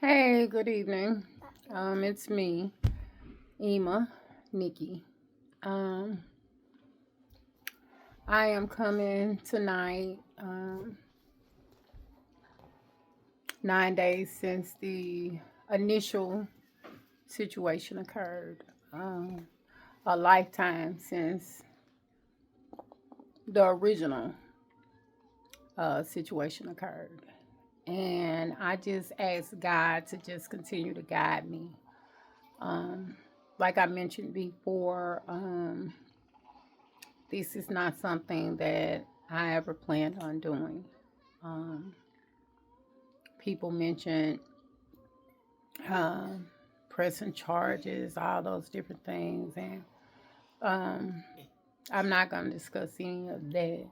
Hey, good evening. It's me, Ema, Nikki. Um, I am coming tonight, 9 days since the initial situation occurred, a lifetime since the original situation occurred. And I just asked God to just continue to guide me. Um, like I mentioned before, this is not something that I ever planned on doing. Um, People mentioned um, pressing charges, all those different things, and um, I'm not going to discuss any of that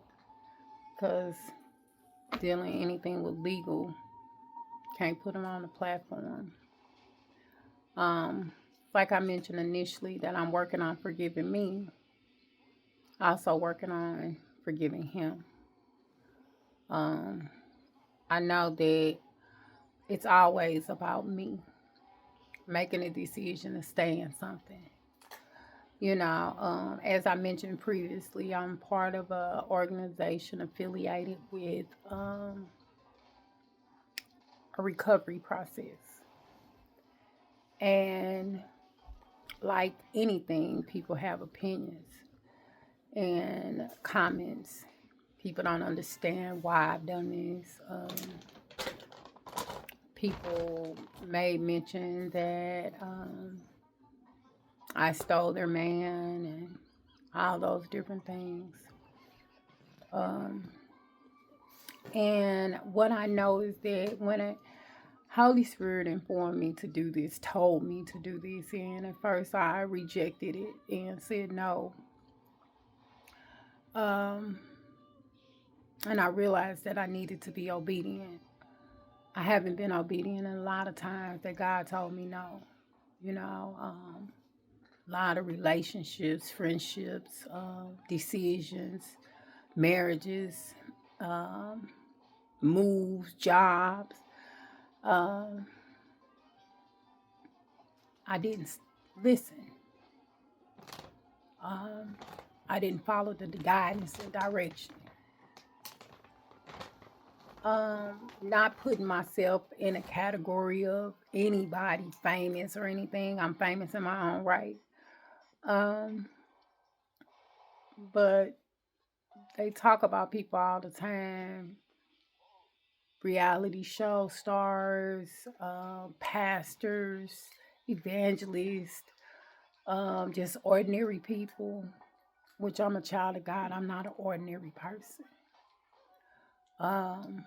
because dealing anything with legal can't put them on the platform. Um, like I mentioned initially, that I'm working on forgiving me, also working on forgiving him. Um, I know that it's always about me making a decision to stay in something. As I mentioned previously, I'm part of a organization affiliated with a recovery process. And like anything, people have opinions and comments. People don't understand why I've done this. People may mention that I stole their man and all those different things. Um, and what I know is that when a Holy Spirit informed me to do this, told me to do this, and at first I rejected it and said no. Um, and I realized that I needed to be obedient. I haven't been obedient in a lot of times that God told me no. You know, a lot of relationships, friendships, decisions, marriages, um, moves, jobs. Um, I didn't listen. Um, I didn't follow the guidance and direction. Not putting myself in a category of anybody famous or anything. I'm famous in my own right. Um, but they talk about people all the time, reality show stars, pastors, evangelists, just ordinary people, which I'm a child of God. I'm not an ordinary person. Um,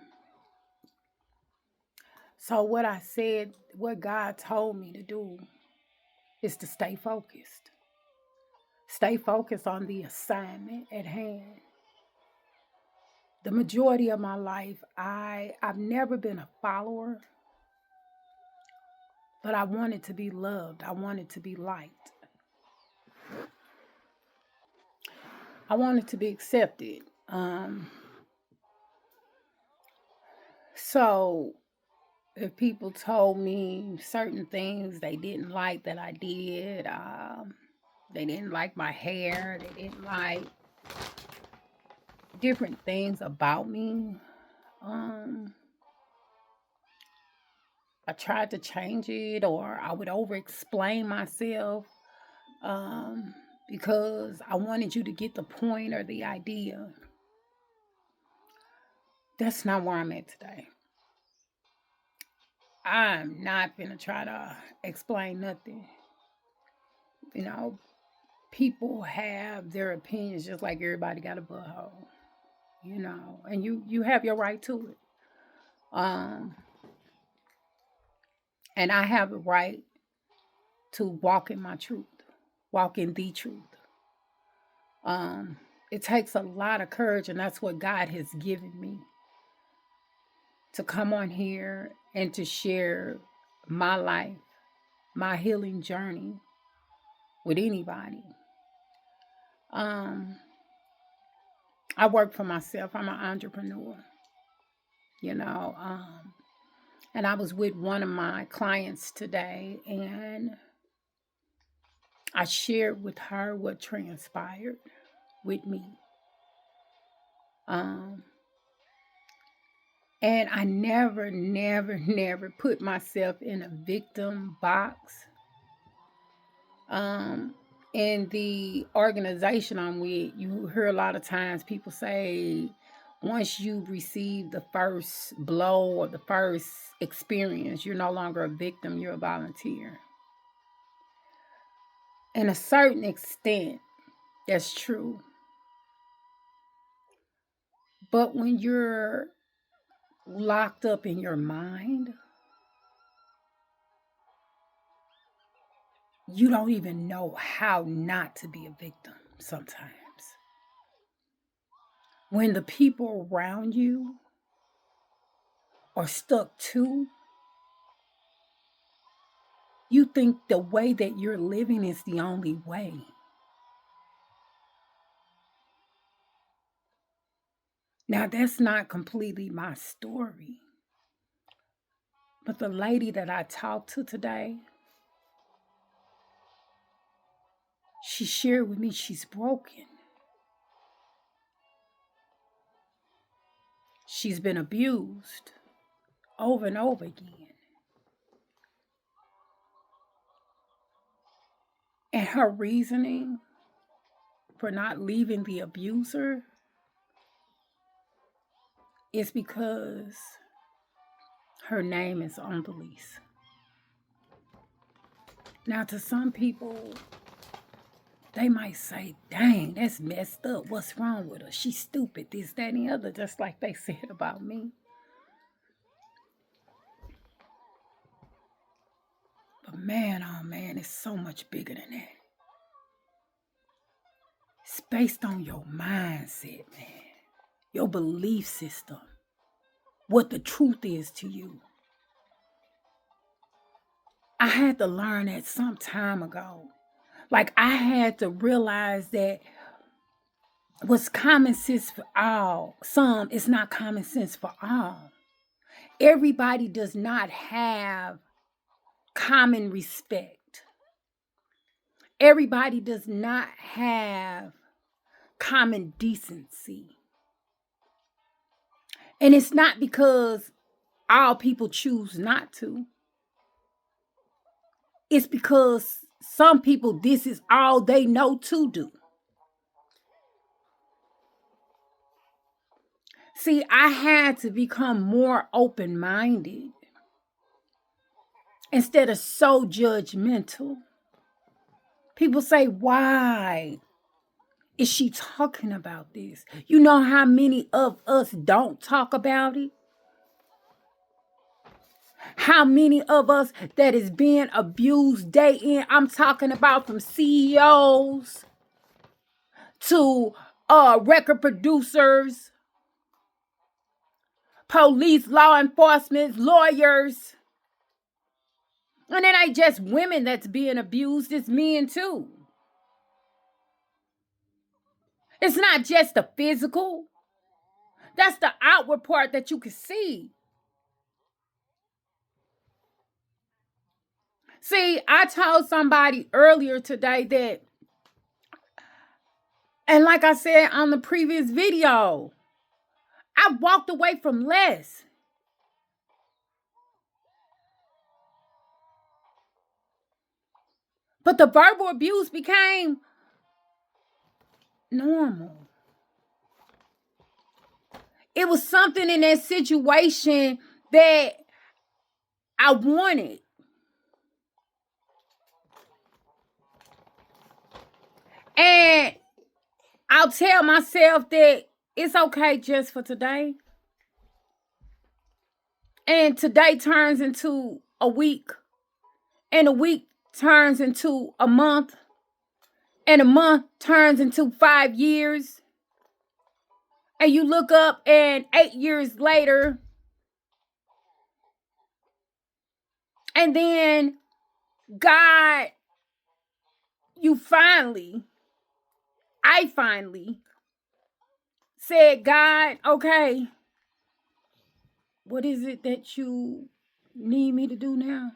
so what God told me to do is to stay focused. Stay focused on the assignment at hand. The majority of my life, I've never been a follower, but I wanted to be loved. I wanted to be liked. I wanted to be accepted. So if people told me certain things they didn't like that I did, they didn't like my hair, they didn't like different things about me. Um, I tried to change it or I would over explain myself um, because I wanted you to get the point or the idea. That's not where I'm at today. I'm not gonna try to explain nothing. You know, people have their opinions just like everybody got a butthole, and you have your right to it. Um, and I have the right to walk in my truth, walk in the truth. Um, it takes a lot of courage, and that's what God has given me to come on here and to share my life, my healing journey with anybody. Um, I work for myself. I'm an entrepreneur, you know, um, And I was with one of my clients today, and I shared with her what transpired with me. Um, and I never, never, never put myself in a victim box. In the organization I'm with, you hear a lot of times people say, once you receive the first blow or the first experience, you're no longer a victim, you're a volunteer. In a certain extent, that's true. But when you're locked up in your mind, you don't even know how not to be a victim sometimes. When the people around you are stuck too, you think the way that you're living is the only way. Now, that's not completely my story. But the lady that I talked to today, she shared with me she's broken. She's been abused over and over again. And her reasoning for not leaving the abuser is because her name is on the lease. Now, to some people, they might say, dang, that's messed up. What's wrong with her? She's stupid, this, that, and the other, just like they said about me. But man, oh man, it's so much bigger than that. It's based on your mindset, man. Your belief system. What the truth is to you. I had to learn that some time ago. Like, I had to realize that what's common sense for all, some is not common sense for all. Everybody does not have common respect. Everybody does not have common decency. And it's not because all people choose not to. It's because some people, this is all they know to do. See, I had to become more open-minded instead of so judgmental. People say, why is she talking about this? You know how many of us don't talk about it? How many of us that is being abused day in? I'm talking about from CEOs to record producers, police, law enforcement, lawyers. And it ain't just women that's being abused, it's men too. It's not just the physical. That's the outward part that you can see. See, I told somebody earlier today that, and like I said on the previous video, I walked away from less. But the verbal abuse became normal. It was something in that situation that I wanted. And I'll tell myself that it's okay just for today. And today turns into a week. And a week turns into a month. And a month turns into 5 years. And you look up and 8 years later. And then God, I finally said, God, okay, what is it that you need me to do now?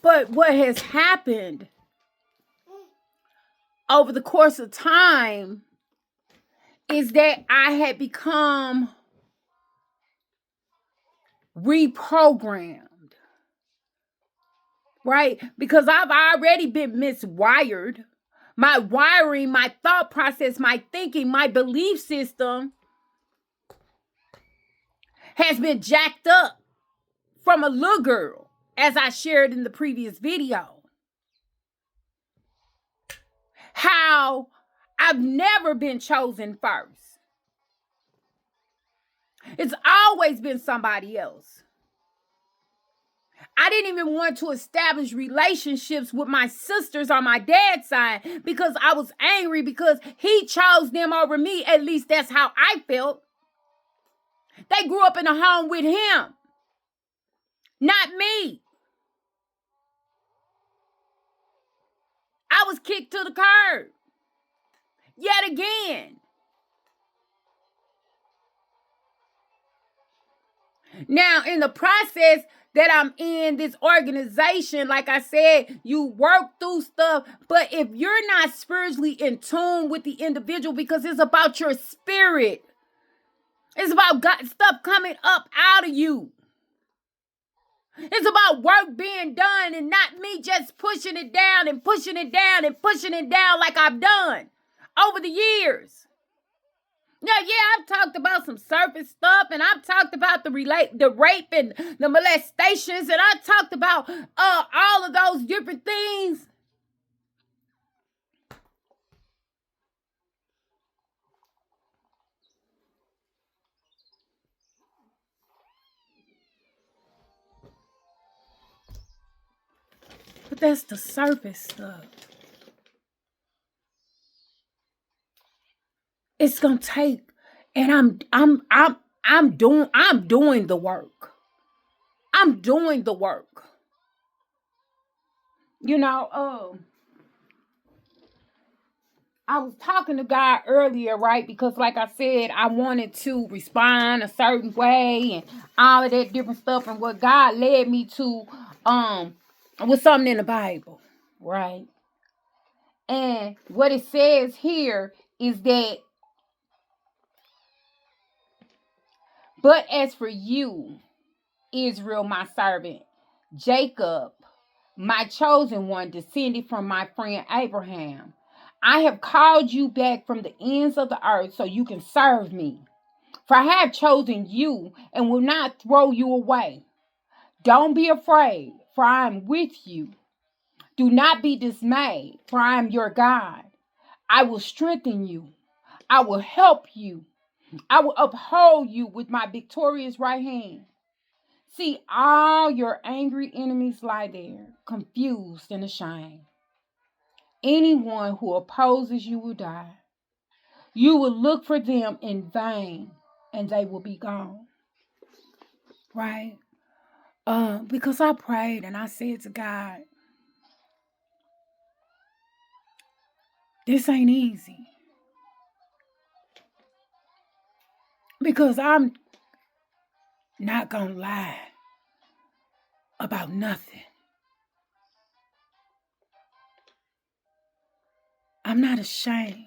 But what has happened over the course of time is that I had become reprogrammed, right? Because I've already been miswired. My wiring, my thought process, my thinking, my belief system has been jacked up from a little girl, as I shared in the previous video. How I've never been chosen first. It's always been somebody else. I didn't even want to establish relationships with my sisters on my dad's side because I was angry because he chose them over me. At least that's how I felt. They grew up in a home with him, not me. I was kicked to the curb yet again. Now, in the process that I'm in this organization, like I said, you work through stuff, but if you're not spiritually in tune with the individual, because it's about your spirit, it's about God, stuff coming up out of you. It's about work being done and not me just pushing it down and pushing it down and pushing it down like I've done over the years. Yeah, I've talked about some surface stuff, and I've talked about the rape and the molestations, and I talked about all of those different things. But that's the surface stuff. It's gonna take, and I'm doing the work. I'm doing the work. You know, I was talking to God earlier, right? Because like I said, I wanted to respond a certain way and all of that different stuff. And what God led me to was something in the Bible, right? And what it says here is that, but as for you, Israel, my servant, Jacob, my chosen one, descended from my friend Abraham, I have called you back from the ends of the earth so you can serve me. For I have chosen you and will not throw you away. Don't be afraid, for I am with you. Do not be dismayed, for I am your God. I will strengthen you. I will help you. I will uphold you with my victorious right hand. See, all your angry enemies lie there, confused and ashamed. Anyone who opposes you will die. You will look for them in vain, and they will be gone. Right? Because I prayed and I said to God, this ain't easy. Because I'm not gonna lie about nothing. I'm not ashamed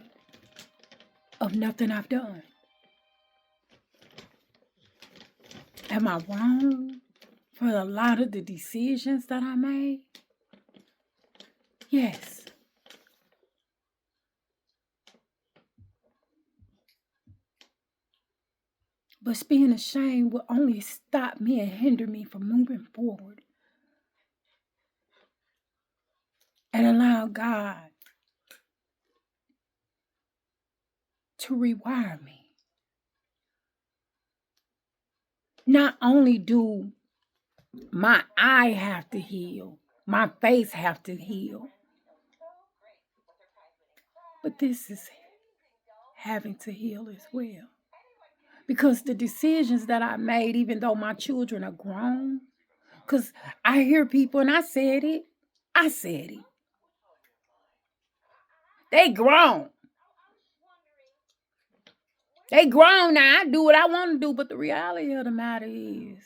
of nothing I've done. Am I wrong for a lot of the decisions that I made? Yes. But being ashamed will only stop me and hinder me from moving forward. And allow God to rewire me. Not only do my eye have to heal, my face have to heal, but this is having to heal as well. Because the decisions that I made, even though my children are grown, because I hear people, and I said it. They grown. They grown now. I do what I want to do, but the reality of the matter is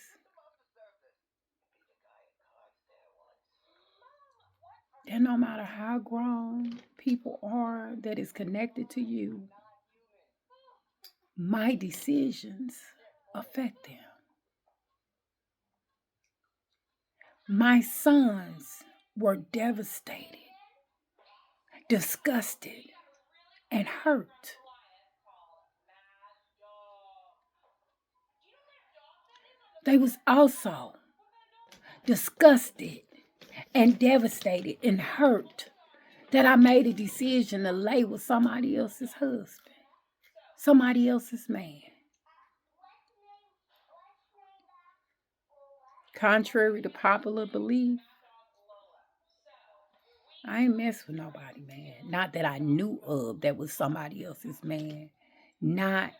that no matter how grown people are that is connected to you, my decisions affect them. My sons were devastated, disgusted, and hurt. They was also disgusted and devastated and hurt that I made a decision to lay with somebody else's husband, somebody else's man. Contrary to popular belief, I ain't mess with nobody, man. Not that I knew of that was somebody else's man. Not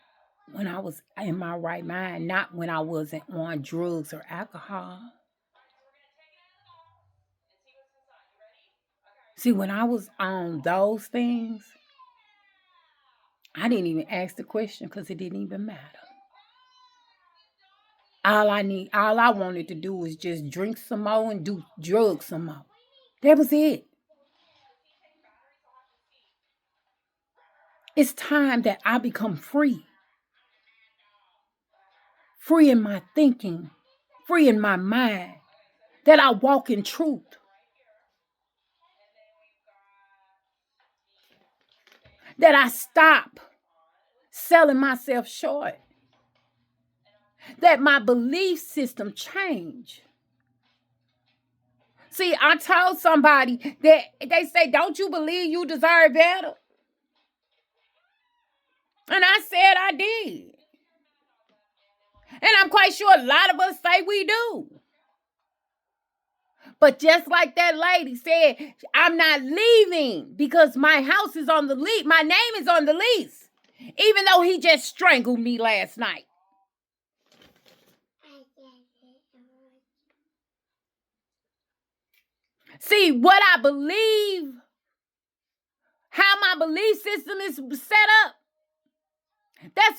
when I was in my right mind. Not when I wasn't on drugs or alcohol. See, when I was on those things, I didn't even ask the question because it didn't even matter. All I wanted to do was just drink some more and do drugs some more. That was it. It's time that I become free. Free in my thinking, free in my mind, that I walk in truth. That I stop selling myself short. That my belief system change. See, I told somebody that they say, don't you believe you deserve better? And I said I did. And I'm quite sure a lot of us say we do. But just like that lady said, I'm not leaving because my house is on the lease. My name is on the lease. Even though he just strangled me last night. See, what I believe, how my belief system is set up, that's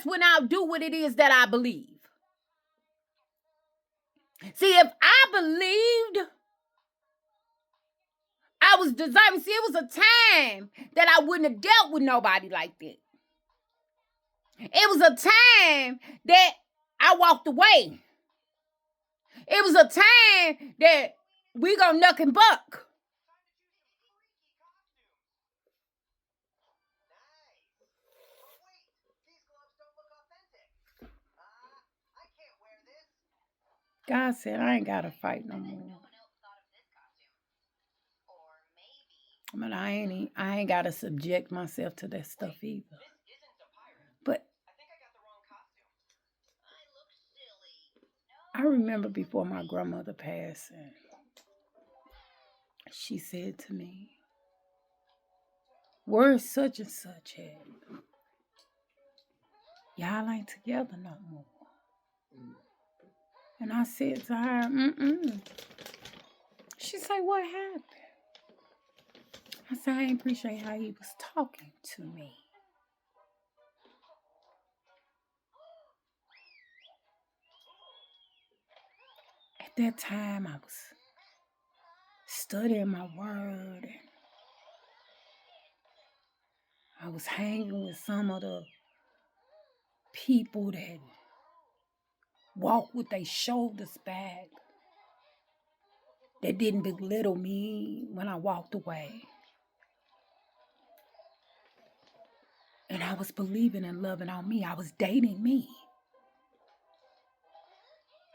when I'll do what it is that I believe. See, if I believed I was deserving, see, it was a time that I wouldn't have dealt with nobody like that. It was a time that I walked away. It was a time that we gonna knuck and buck. God said I ain't gotta fight no more. But I ain't gotta subject myself to that stuff either. But I remember before my grandmother passed, and she said to me, "Where's such and such at? Y'all ain't together no more." And I said to her, She said, "What happened?" I said, "I didn't appreciate how he was talking to me." At that time, I was studying my word, and I was hanging with some of the people that walk with their shoulders back, that didn't belittle me when I walked away. And I was believing and loving on me. I was dating me.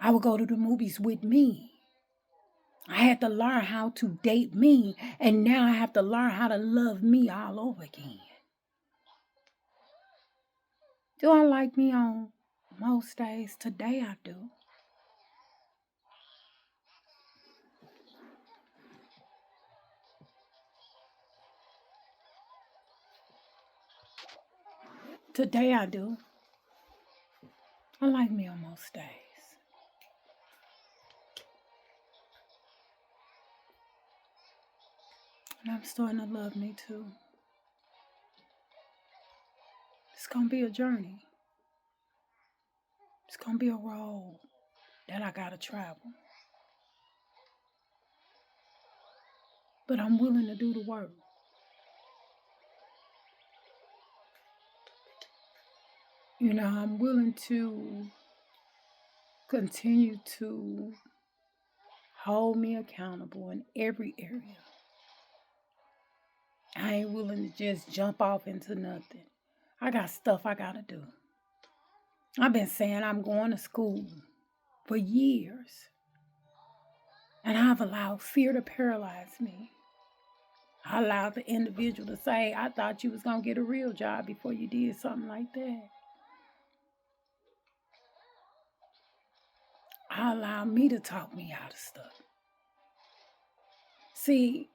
I would go to the movies with me. I had to learn how to date me, and now I have to learn how to love me all over again. Do I like me on most days? Today I do. Today I do. I like me on most days. And I'm starting to love me too. It's going to be a journey. It's going to be a road that I got to travel. But I'm willing to do the work. You know, I'm willing to continue to hold me accountable in every area. I ain't willing to just jump off into nothing. I got stuff I got to do. I've been saying I'm going to school for years. And I've allowed fear to paralyze me. I allowed the individual to say, I thought you was going to get a real job before you did something like that. I allowed me to talk me out of stuff. See,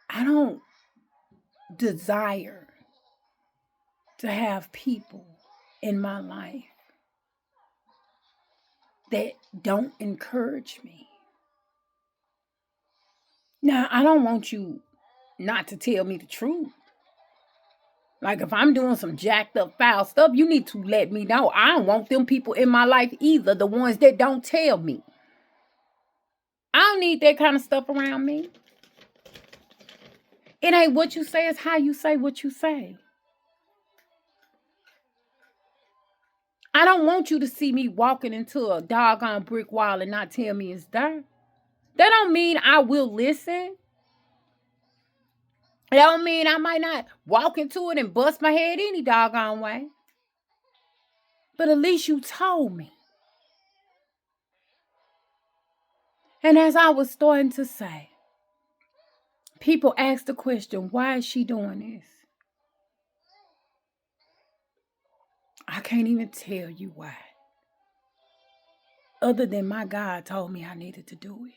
I don't desire to have people in my life that don't encourage me. Now, I don't want you not to tell me the truth. Like if I'm doing some jacked up foul stuff, you need to let me know. I don't want them people in my life either, the ones that don't tell me. I don't need that kind of stuff around me. It ain't what you say, it's how you say what you say. I don't want you to see me walking into a doggone brick wall and not tell me it's there. That don't mean I will listen. That don't mean I might not walk into it and bust my head any doggone way. But at least you told me. And as I was starting to say, people ask the question, why is she doing this? I can't even tell you why. Other than my God told me I needed to do it.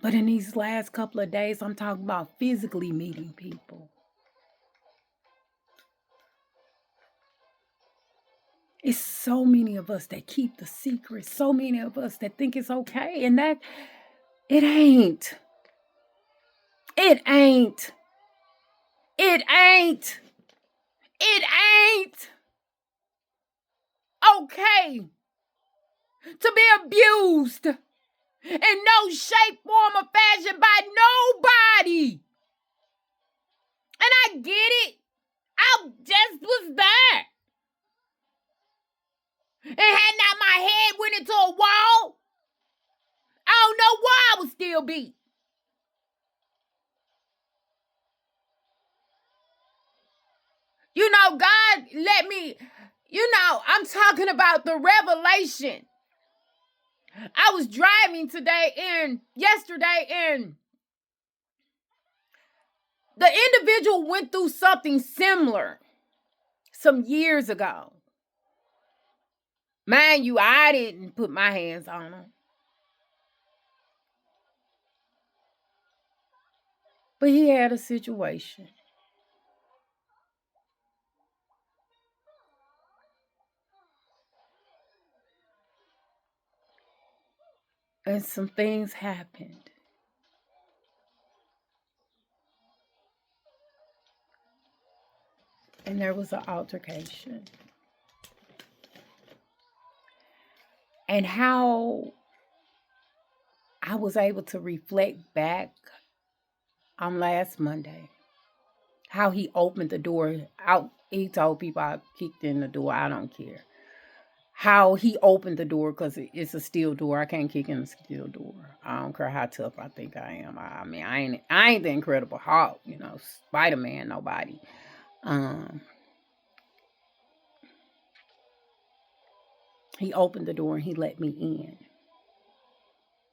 But in these last couple of days, I'm talking about physically meeting people. It's so many of us that keep the secret. So many of us that think it's okay. And that it ain't. It ain't. It ain't. It ain't okay to be abused in no shape, form, or fashion by nobody. And I get it. I just was there. And had not my head went into a wall, I don't know where I would still be. You know, God let me, I'm talking about the revelation. I was driving yesterday, and the individual went through something similar some years ago. Mind you, I didn't put my hands on him. But he had a situation. And some things happened. And there was an altercation. And how I was able to reflect back on last Monday, how he opened the door out. He told people I kicked in the door. I don't care. How he opened the door, because it's a steel door. I can't kick in a steel door. I don't care how tough I think I am. I mean, I ain't the Incredible Hulk, Spider-Man, nobody. He opened the door and he let me in.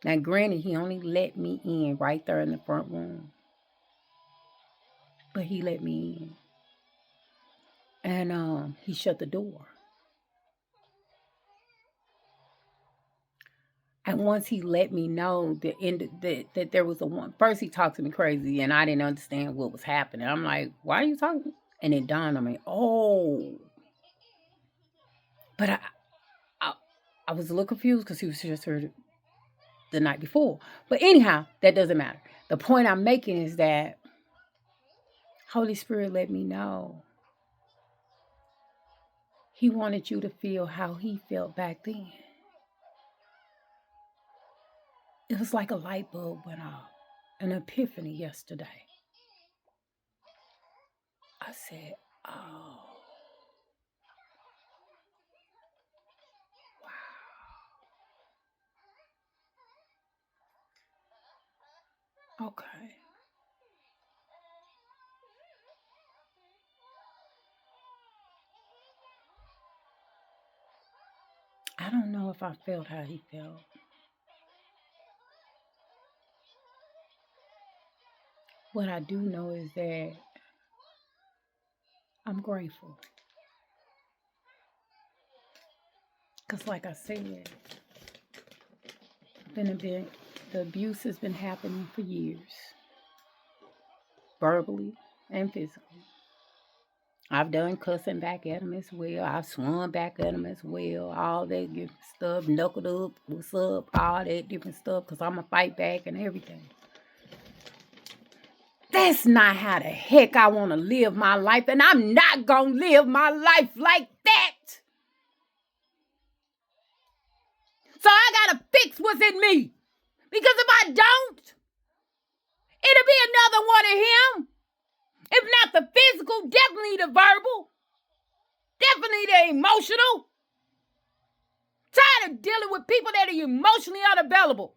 Now, granted, he only let me in right there in the front room. But he let me in. And he shut the door. And once he let me know that there was a one, first he talked to me crazy and I didn't understand what was happening. I'm like, why are you talking? And it dawned on me, oh. But I was a little confused because he was just here the night before. But anyhow, that doesn't matter. The point I'm making is that Holy Spirit let me know He wanted you to feel how He felt back then. It was like a light bulb went off, an epiphany yesterday. I said, oh, wow. Okay. I don't know if I felt how He felt. What I do know is that I'm grateful. Because like I said, the abuse has been happening for years. Verbally and physically. I've done cussing back at him as well. I've swung back at him as well. All that different stuff. Knuckled up, what's up, all that different stuff. Because I'm going to fight back and everything. That's not how the heck I want to live my life. And I'm not going to live my life like that. So I got to fix what's in me. Because if I don't, it'll be another one of him. If not the physical, definitely the verbal. Definitely the emotional. Tired of dealing with people that are emotionally unavailable.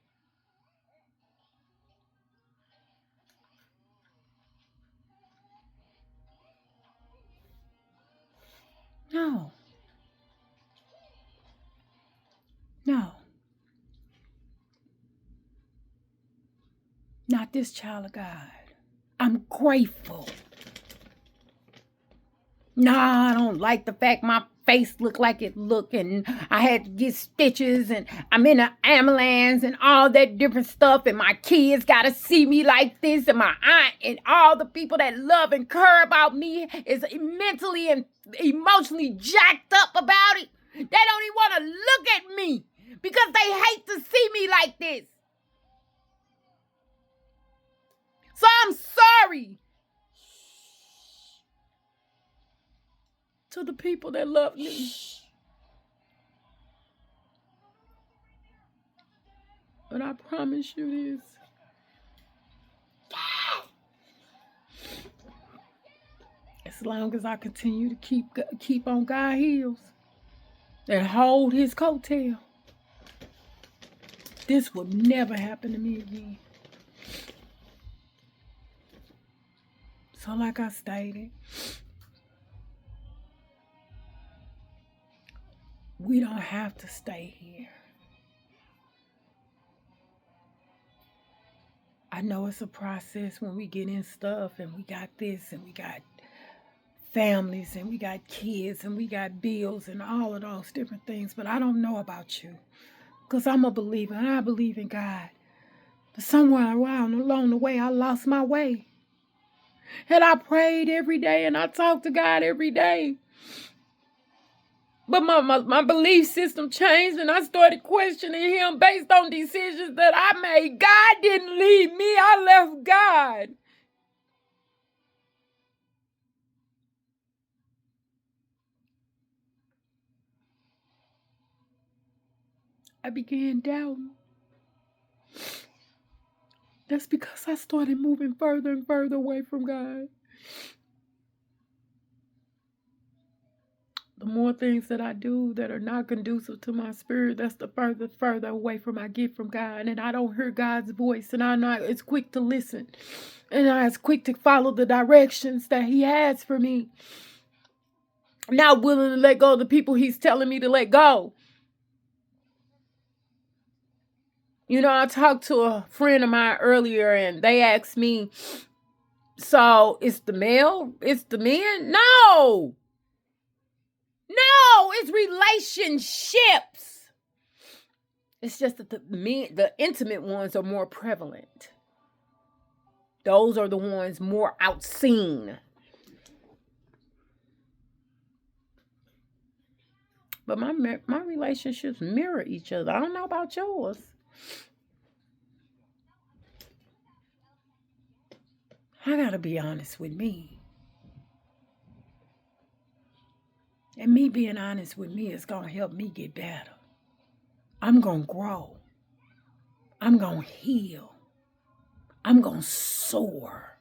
No. No. Not this child of God. I'm grateful. Nah, I don't like the fact my face looked like it looked, and I had to get stitches, and I'm in an ambulance and all that different stuff, and my kids got to see me like this, and my aunt and all the people that love and care about me is mentally and emotionally jacked up about it. They don't even want to look at me because they hate to see me like this. So I'm sorry to the people that love me. But I promise you this. As long as I continue to keep on God's heels and hold His coattail, this will never happen to me again. So like I stated, we don't have to stay here. I know it's a process when we get in stuff and we got this and we got families and we got kids and we got bills and all of those different things. But I don't know about you because I'm a believer and I believe in God. But somewhere around along the way, I lost my way. And I prayed every day and I talked to God every day. But my belief system changed and I started questioning Him based on decisions that I made. God didn't leave me. I left God. I began doubting. That's because I started moving further and further away from God. The more things that I do that are not conducive to my spirit, that's the further away from I get from God. And I don't hear God's voice, and I'm not as quick to listen. And I'm as quick to follow the directions that He has for me. I'm not willing to let go of the people He's telling me to let go. You know, I talked to a friend of mine earlier, and they asked me, so it's the male? It's the men? No, it's relationships. It's just that the intimate ones are more prevalent. Those are the ones more outseen. But my relationships mirror each other. I don't know about yours. I gotta be honest with me. And me being honest with me is going to help me get better. I'm going to grow. I'm going to heal. I'm going to soar.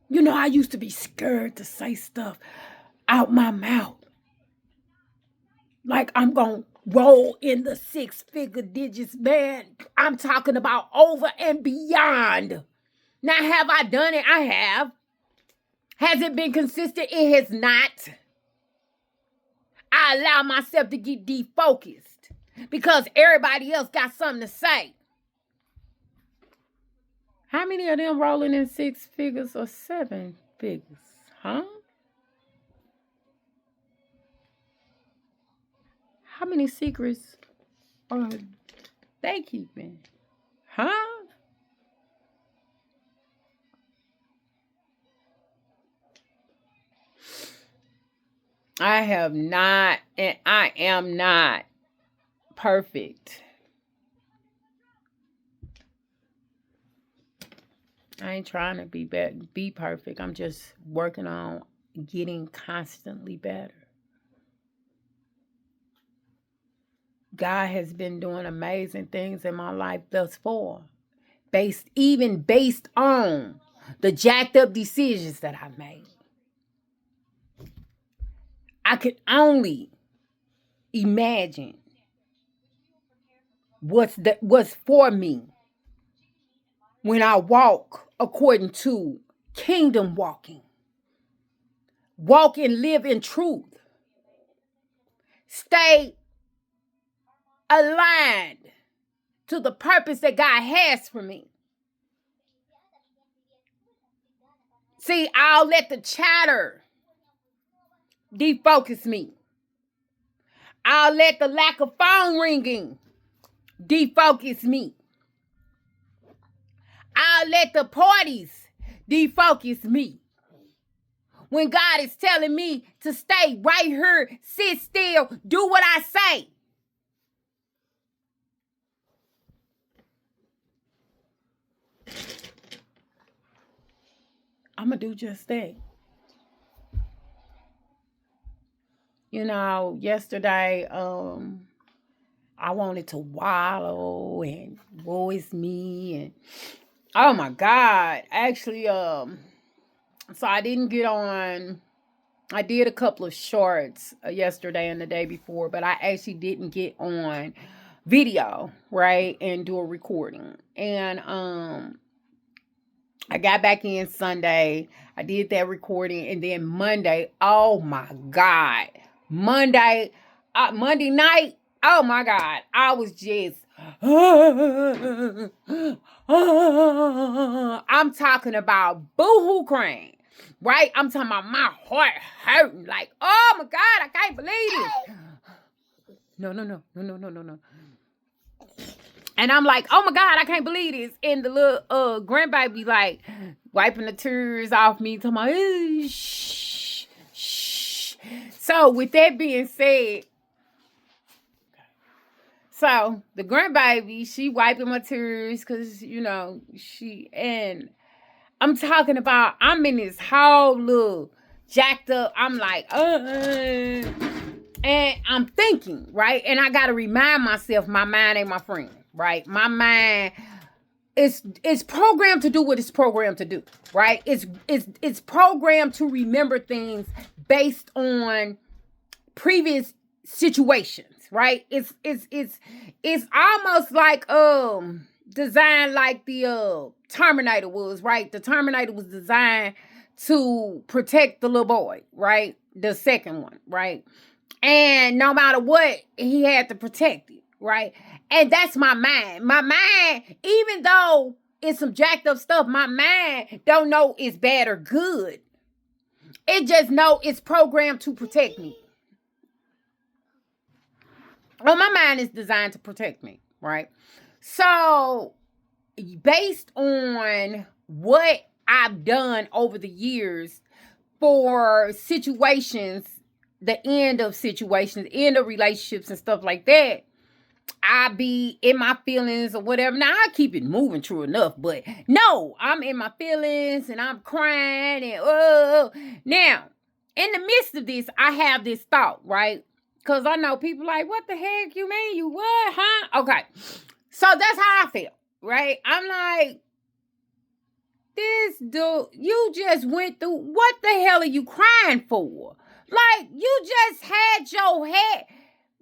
You know, I used to be scared to say stuff out my mouth. Like I'm going to roll in the 6-figure digits, man. I'm talking about over and beyond. Now, have I done it? I have. Has it been consistent? It has not. I allow myself to get defocused because everybody else got something to say. How many of them rolling in 6 figures or 7 figures? Huh? How many secrets are they keeping? Huh? I have not, and I am not perfect. I ain't trying to be perfect. I'm just working on getting constantly better. God has been doing amazing things in my life thus far, based on the jacked up decisions that I've made. I could only imagine what's for me when I walk according to kingdom walking. Walk and live in truth. Stay aligned to the purpose that God has for me. See, I'll let the chatter defocus me. I'll let the lack of phone ringing defocus me. I'll let the parties defocus me. When God is telling me to stay right here, sit still, do what I say. I'm going to do just that. You know, yesterday, I wanted to wallow and woe is me. And oh my God. Actually, so I didn't get on. I did a couple of shorts yesterday and the day before, but I actually didn't get on video, right, and do a recording. And I got back in Sunday. I did that recording, and then Monday, oh my God, Monday night, oh my God, I was just, I'm talking about boohoo crying, right? I'm talking about my heart hurting, like, oh my God, I can't believe this. No. And I'm like, oh my God, I can't believe this. And the little grandbaby like wiping the tears off me, talking about, shh. So with that being said, so the grandbaby, she wiping my tears because, you know, and I'm talking about, I'm in this whole little jacked up, I'm like, and I'm thinking, right? And I got to remind myself, my mind ain't my friend. Right? My mind is programmed to do what it's programmed to do, right? It's programmed to remember things based on previous situations, right? It's almost like designed like the Terminator was, right? The Terminator was designed to protect the little boy, right? The second one, right? And no matter what, he had to protect it, right? And that's my mind. My mind, even though it's some jacked up stuff, my mind don't know it's bad or good. It just know it's programmed to protect me. Well, my mind is designed to protect me, right? So, based on what I've done over the years for situations, the end of situations, end of relationships and stuff like that, I be in my feelings or whatever. Now, I keep it moving, true enough, but no, I'm in my feelings and I'm crying and now, in the midst of this, I have this thought, right? Because I know people like, what the heck you mean? You what, huh? Okay. So that's how I feel, right? I'm like, this dude, you just went through, what the hell are you crying for? Like, you just had your head.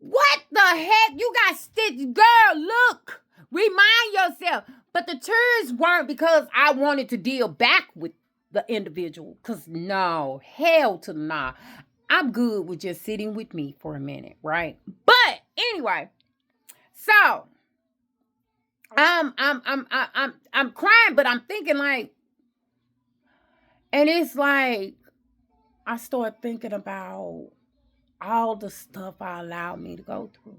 What the heck? You got stitched. Girl, look. Remind yourself. But the tears weren't because I wanted to deal back with the individual. Because no, hell to the nah. I'm good with just sitting with me for a minute, right? But anyway, so I'm crying, but I'm thinking like, and it's like I start thinking about all the stuff I allowed me to go through,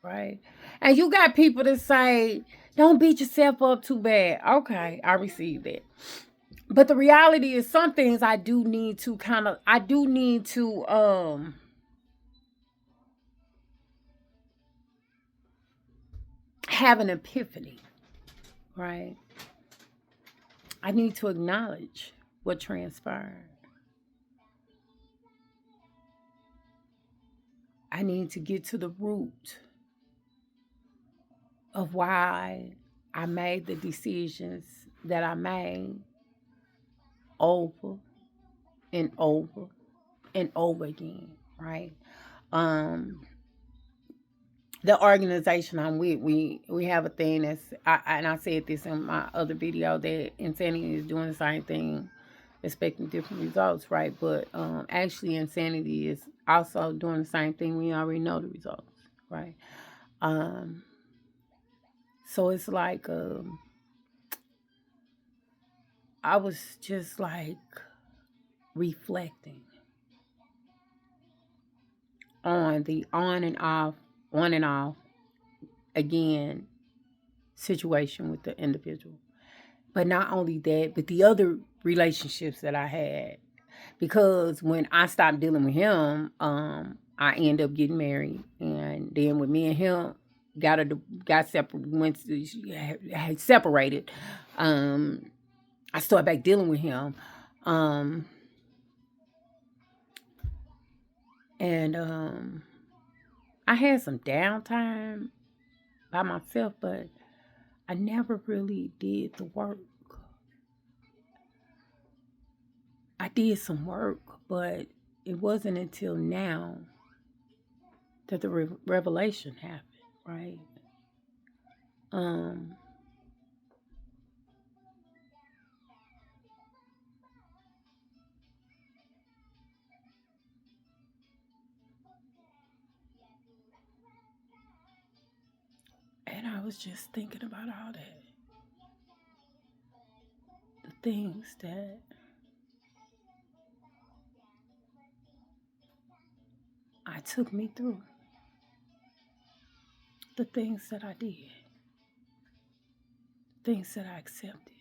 right? And you got people that say, don't beat yourself up too bad. Okay, I received it. But the reality is some things I do need to have an epiphany, right? I need to acknowledge what transpired. I need to get to the root of why I made the decisions that I made over and over and over again, right? Um, the organization I'm with, we have a thing and I said this in my other video that Insanity is doing the same thing, expecting different results, right? But actually, Insanity is also doing the same thing. We already know the results, right? Um, so it's like I was just like reflecting on the on and off again situation with the individual. But not only that, but the other relationships that I had. Because when I stopped dealing with him, I ended up getting married, and then when me and him got separated, had separated, I started back dealing with him, um, and I had some downtime by myself, but I never really did the work. I did some work, but it wasn't until now that the revelation happened, right? Um, and I was just thinking about all that, the things that I took me through, the things that I did, things that I accepted,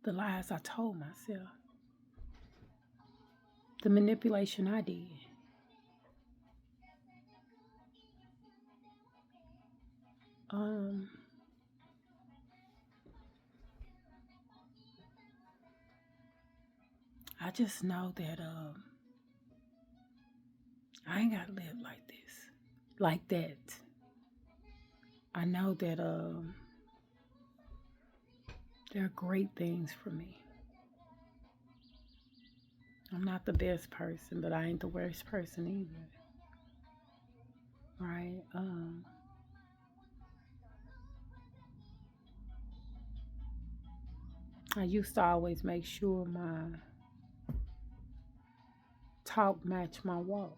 the lies I told myself, the manipulation I did. Um, I just know that I ain't gotta live like this, like that. I know that there are great things for me. I'm not the best person, but I ain't the worst person either, right? I used to always make sure my talk matched my walk.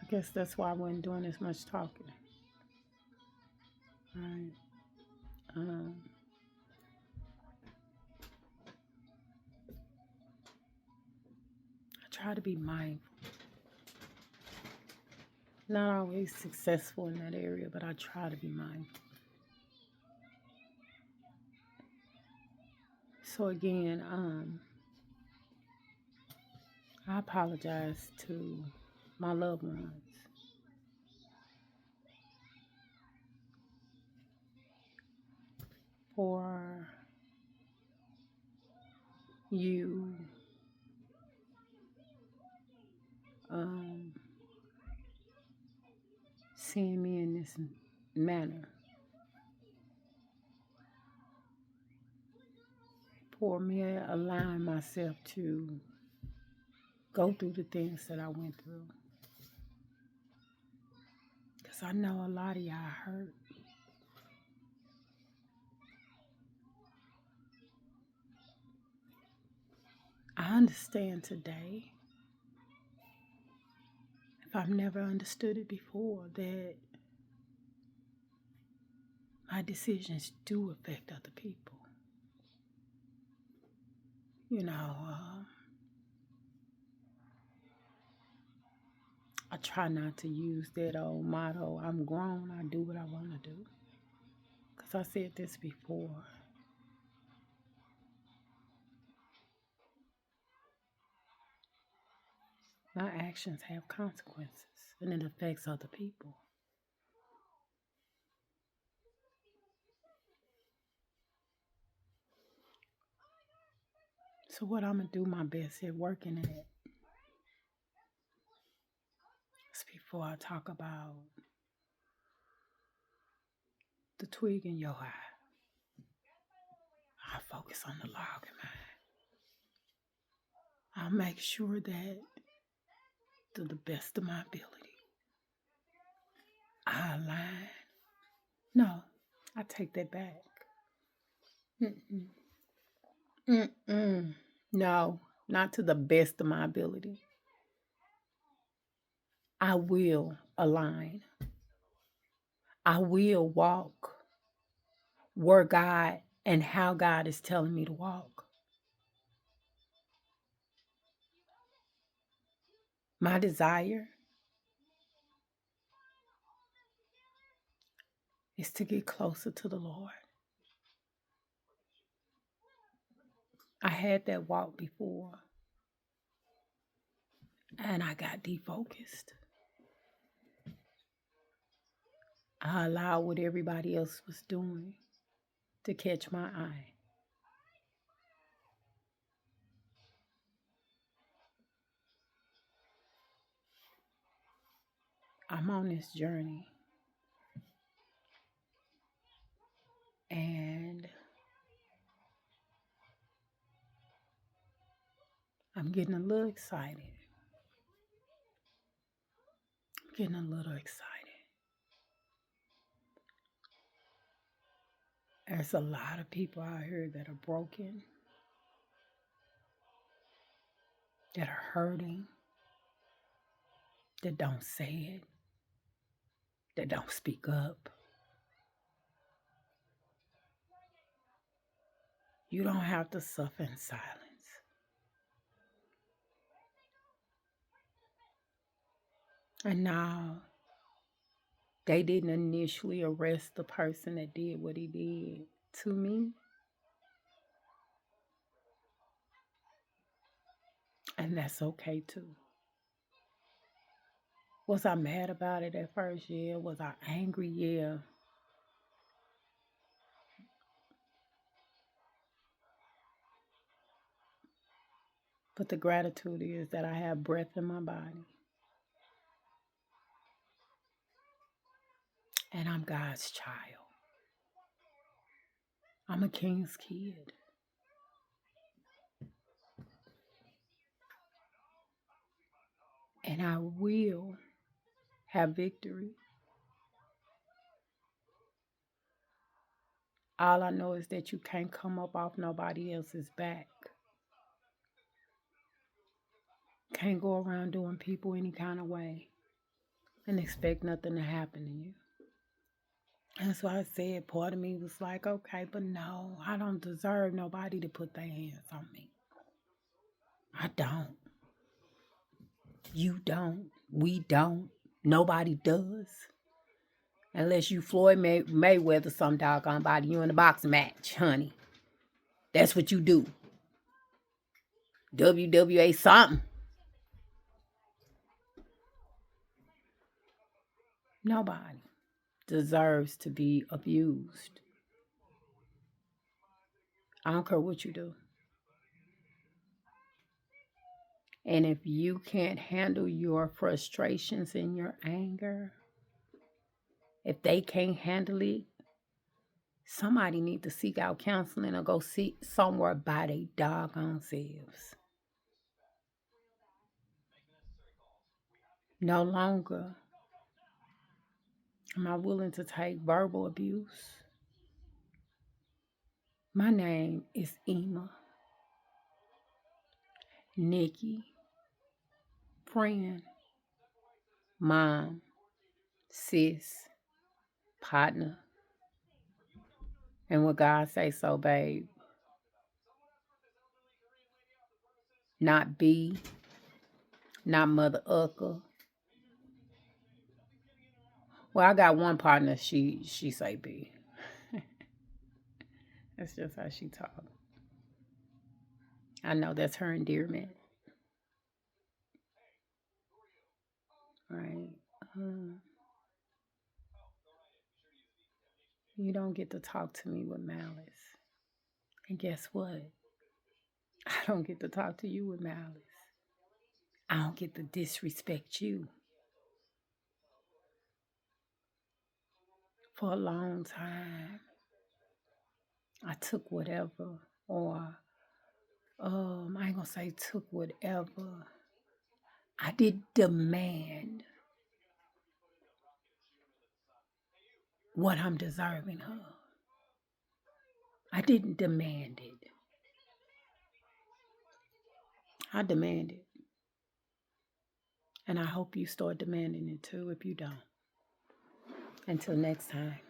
I guess that's why I wasn't doing as much talking, right? Um, I try to be mindful. Not always successful in that area, but I try to be mindful. So again, I apologize to my loved ones for you um, seeing me in this manner for me allowing myself to go through the things that I went through. Because I know a lot of y'all hurt. I understand today, if I've never understood it before, that my decisions do affect other people. You know, I try not to use that old motto, I'm grown, I do what I want to do. Because I said this before. My actions have consequences, and it affects other people. So what I'm going to do my best at working at is before I talk about the twig in your eye, I'll focus on the log in mine. I'll make sure that to the best of my ability, I align. No, I take that back. Mm-mm. Mm-mm. No, not to the best of my ability. I will align. I will walk where God and how God is telling me to walk. My desire is to get closer to the Lord. I had that walk before, and I got defocused. I allowed what everybody else was doing to catch my eye. I'm on this journey, and I'm getting a little excited. Getting a little excited. There's a lot of people out here that are broken, that are hurting, that don't say it, that don't speak up. You don't have to suffer in silence. And now, they didn't initially arrest the person that did what he did to me. And that's okay too. Was I mad about it at first? Yeah. Was I angry? Yeah. But the gratitude is that I have breath in my body. And I'm God's child. I'm a king's kid. And I will have victory. All I know is that you can't come up off nobody else's back. Can't go around doing people any kind of way and expect nothing to happen to you. That's why I said part of me was like, okay, but no, I don't deserve nobody to put their hands on me. I don't. You don't. We don't. Nobody does. Unless you Floyd Mayweather some doggone body, you in a boxing match, honey. That's what you do. WWA something. Nobody deserves to be abused. I don't care what you do. And if you can't handle your frustrations and your anger, if they can't handle it, somebody need to seek out counseling or go sit somewhere by their doggone selves. No longer am I willing to take verbal abuse. My name is Ema, Nikki, friend, mom, sis, partner, and what God say so, babe. Not B, not Mother Ucker. Well, I got one partner, she say B. That's just how she talk. I know that's her endearment. Right. Um, you don't get to talk to me with malice. And guess what? I don't get to talk to you with malice. I don't get to disrespect you. For a long time, I took whatever, or I ain't gonna say took whatever. I did demand what I'm deserving of. I didn't demand it. I demand it. And I hope you start demanding it too if you don't. Until next time.